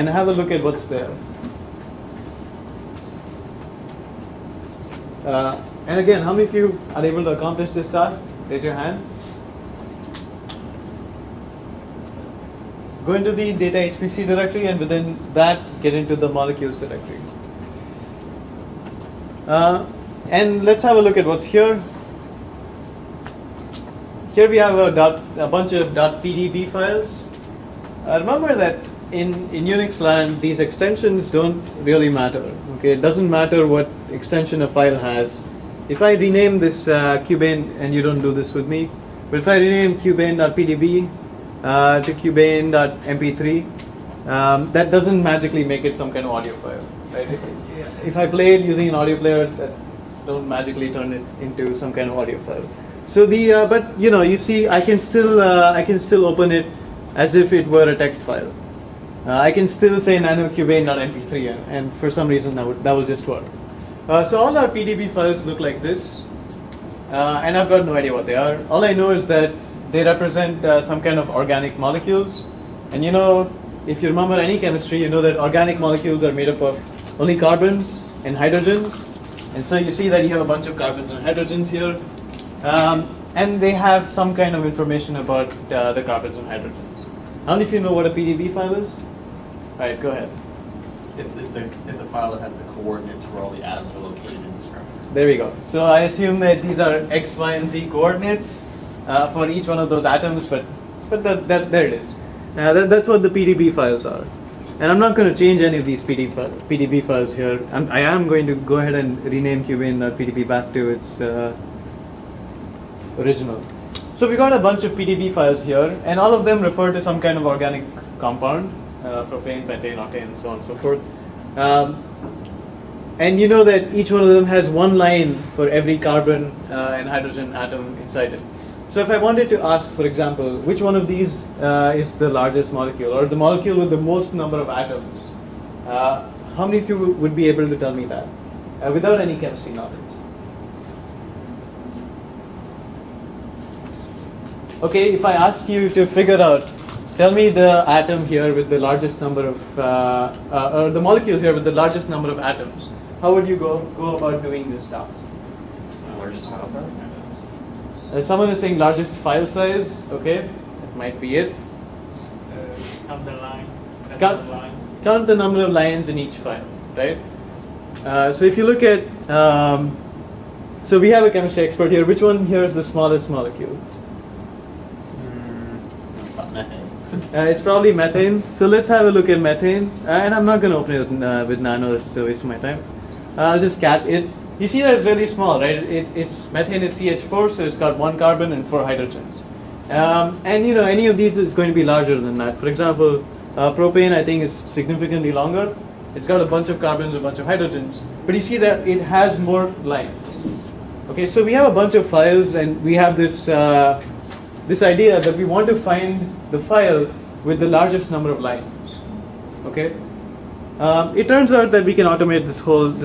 and have a look at what's there. And again, how many of you are able to accomplish this task? Raise your hand. Go into the data HPC directory, and within that, get into the molecules directory. And let's have a look at what's here. Here we have a bunch of .pdb files. Remember that in Unix land, these extensions don't really matter. Okay, it doesn't matter what extension a file has. If I rename this Cubane, and you don't do this with me, but if I rename cubane.pdb to cubane.mp3, that doesn't magically make it some kind of audio file. Right? If I play it using an audio player, that don't magically turn it into some kind of audio file. So but you see, I can still open it as if it were a text file. I can still say nanocubane.mp3, and for some reason that will just work. So all our PDB files look like this, and I've got no idea what they are. All I know is that they represent some kind of organic molecules, and if you remember any chemistry, you know that organic molecules are made up of only carbons and hydrogens, and so you see that you have a bunch of carbons and hydrogens here, and they have some kind of information about the carbons and hydrogens. How many of you know what a PDB file is? All right, go ahead. It's a file that has the coordinates where all the atoms are located in the structure. There we go. So I assume that these are X, Y, and Z coordinates for each one of those atoms, but there it is. That's what the PDB files are. And I'm not going to change any of these PDB files here. I am going to go ahead and rename cubane.pdb back to its original. So we got a bunch of PDB files here, and all of them refer to some kind of organic compound, propane, pentane, octane, so on and so forth. And you know that each one of them has one line for every carbon and hydrogen atom inside it. So if I wanted to ask, for example, which one of these is the largest molecule, or the molecule with the most number of atoms, how many of you would be able to tell me that without any chemistry knowledge? Okay, if I ask you to figure out, tell me the atom here with the largest number of, or the molecule here with the largest number of atoms, how would you go about doing this task? Largest file size? Someone is saying largest file size. Okay, that might be it. Count the line. Count the number of lines in each file, right? So if you look at, so we have a chemistry expert here. Which one here is the smallest molecule? It's not methane. It's probably methane. So let's have a look at methane. And I'm not going to open it with nano. That's a waste of my time. I'll just cat it. You see that it's really small, right? It's methane is CH4, so it's got 1 carbon and 4 hydrogens. And any of these is going to be larger than that. For example, propane I think is significantly longer. It's got a bunch of carbons, a bunch of hydrogens. But you see that it has more lines. Okay, so we have a bunch of files, and we have this this idea that we want to find the file with the largest number of lines. Okay. It turns out that we can automate this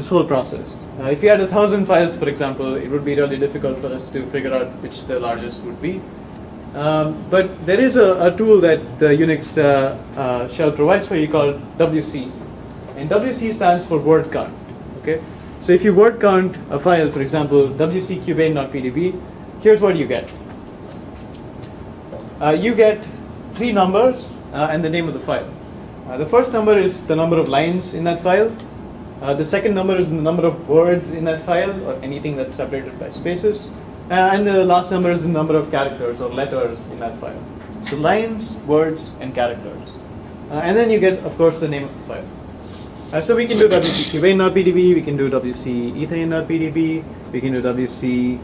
whole process. If we had 1,000 files, for example, it would be really difficult for us to figure out which the largest would be. But there is a tool that the Unix shell provides for you called WC, and WC stands for word count. Okay, so if you word count a file, for example, WC cubane.pdb, here's what you get. You get 3 numbers and the name of the file. The first number is the number of lines in that file. The second number is the number of words in that file, or anything that's separated by spaces. And the last number is the number of characters or letters in that file. So lines, words, and characters. And then you get, of course, the name of the file. So we can do WC cubane.pdb, we can do WC ethane.pdb, we can do WC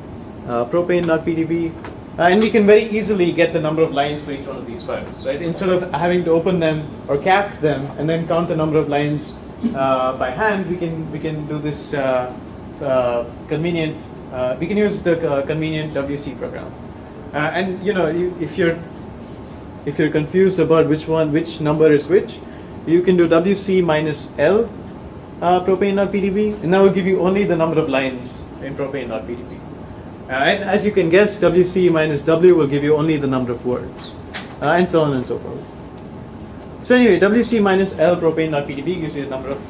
propane.pdb. And we can very easily get the number of lines for each one of these files, right? Instead of having to open them or cat them and then count the number of lines by hand, we can do this convenient. We can use the convenient WC program. And if you're confused about which number is which, you can do WC minus L propane.pdb, and that will give you only the number of lines in propane.pdb. And as you can guess, WC minus W will give you only the number of words, and so on and so forth. So anyway, WC minus L propane.pdb gives you the number of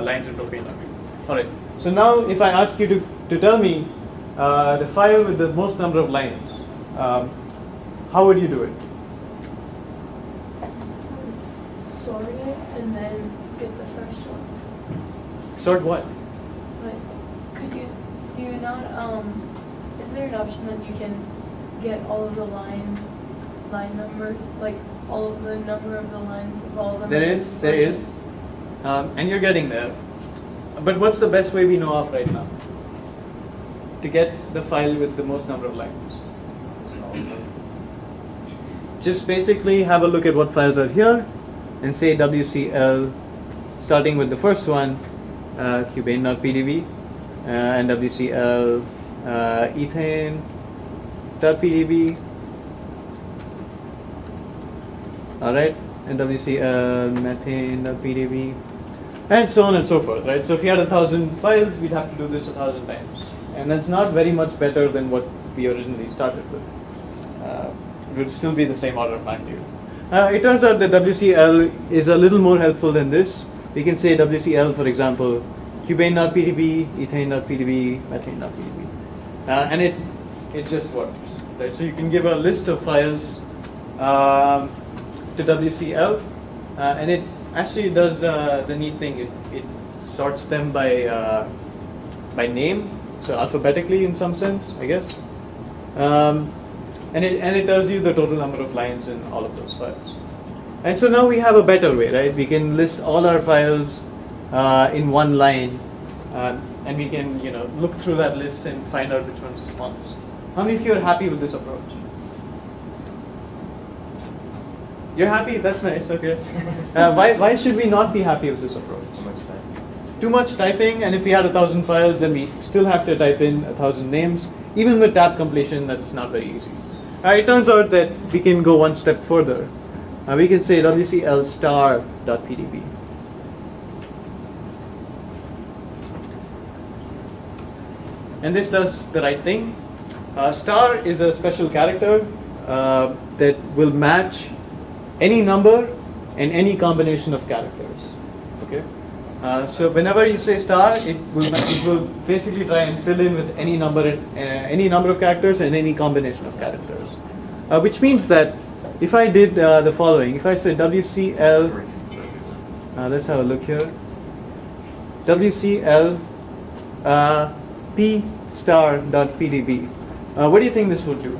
lines in propane.pdb. All right. So now if I ask you to tell me the file with the most number of lines, how would you do it? Sort it and then get the first one. Sort what? Like, do you not, is there an option that you can get all of the line numbers, like all of the number of the lines of all of them? There is. And you're getting there. But what's the best way we know of right now? To get the file with the most number of lines? Just basically have a look at what files are here and say WCL, starting with the first one, cubane.pdb, and WCL ethane.pdb. Alright, and WCL methane.pdb, and so on and so forth, right? So if you had 1,000 files, we'd have to do this 1,000 times. And that's not very much better than what we originally started with. It would still be the same order of magnitude. It turns out that WCL is a little more helpful than this. We can say WCL, for example, cubane.pdb, ethane.pdb, methane.pdb. And it just works, right? So you can give a list of files to WCL, and it actually does the neat thing. It sorts them by name, so alphabetically in some sense, I guess. And it tells you the total number of lines in all of those files. And so now we have a better way, right? We can list all our files in one line, and we can look through that list and find out which one's the smallest. How many of you are happy with this approach? You're happy? That's nice. Okay. Why should we not be happy with this approach? Too much typing, and if we had 1,000 files, then we still have to type in 1,000 names. Even with tab completion, that's not very easy. It turns out that we can go one step further. We can say WCL star.pdb. And this does the right thing. Star is a special character that will match any number and any combination of characters. Okay. So whenever you say star, it will basically try and fill in with any number of characters and any combination of characters. Which means that if I did the following, if I said WCL, let's have a look here. WCL p star.pdb. What do you think this would do?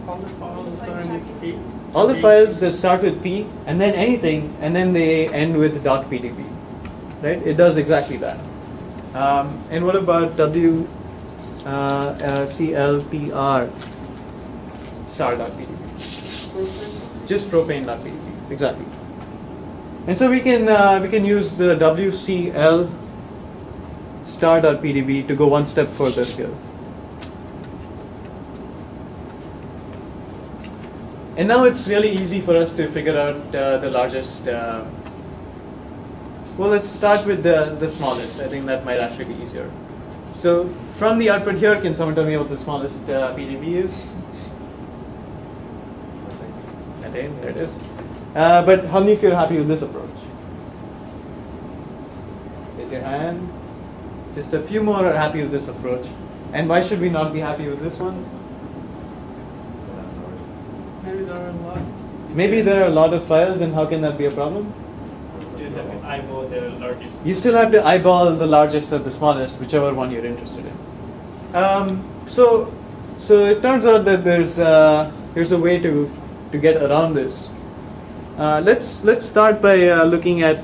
All the files starting with P. All the files that start with P and then anything and then they end with .pdb, right? It does exactly that. And what about WCLPR star.pdb? Just propane.pdb, exactly. And so we can use the WCL star.pdb to go one step further here. And now it's really easy for us to figure out the largest. Well, let's start with the smallest. I think that might actually be easier. So from the output here, can someone tell me what the smallest PDB is? Okay, there it is. But how many of you are happy with this approach? Raise your hand. Just a few more are happy with this approach. And why should we not be happy with this one? Maybe there are a lot. Maybe there are a lot of files, and how can that be a problem? You have to eyeball the largest. You still have to eyeball the largest or the smallest, whichever one you're interested in. So it turns out that there's a way to get around this. Let's start by looking at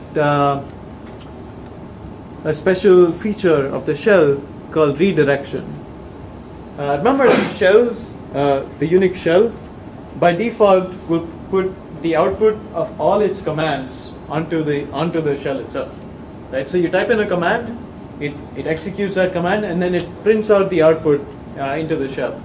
a special feature of the shell called redirection. Remember shells, the Unix shell, by default will put the output of all its commands onto the shell itself. Right? So you type in a command, it executes that command, and then it prints out the output into the shell.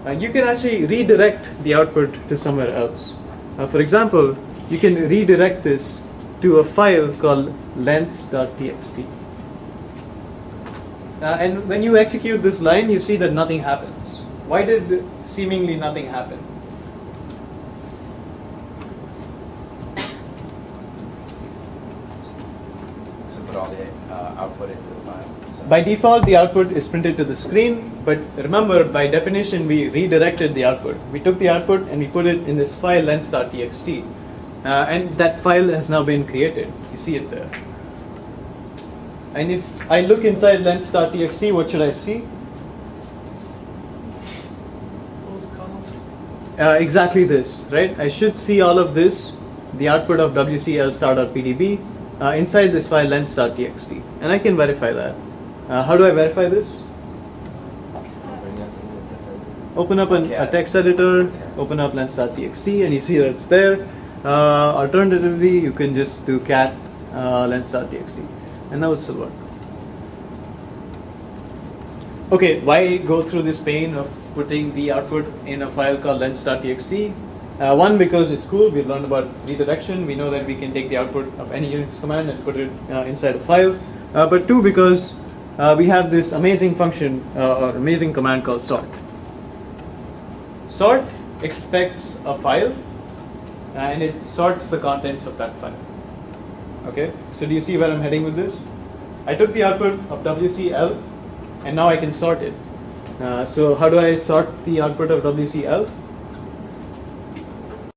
And you can actually redirect the output to somewhere else. For example, you can redirect this to a file called lengths.txt. And when you execute this line, you see that nothing happens. Why did seemingly nothing happen? all the output into the file. So- By default, the output is printed to the screen, but remember, by definition, we redirected the output. We took the output and we put it in this file lens.txt, and that file has now been created. You see it there. And if I look inside lens.txt, what should I see? Those columns. Exactly this, right? I should see all of this, the output of wcl star.pdb, inside this file lens.txt, and I can verify that. How do I verify this? Open up a text editor, open up lens.txt, and you see that it's there. Alternatively, you can just do cat lens.txt, and now it will work. Okay, why go through this pain of putting the output in a file called lens.txt? One, because it's cool. We've learned about redirection. We know that we can take the output of any Unix command and put it inside a file. But two, because we have this amazing function or amazing command called sort. Sort expects a file and it sorts the contents of that file. Okay, so do you see where I'm heading with this? I took the output of wcl and now I can sort it. So how do I sort the output of wcl?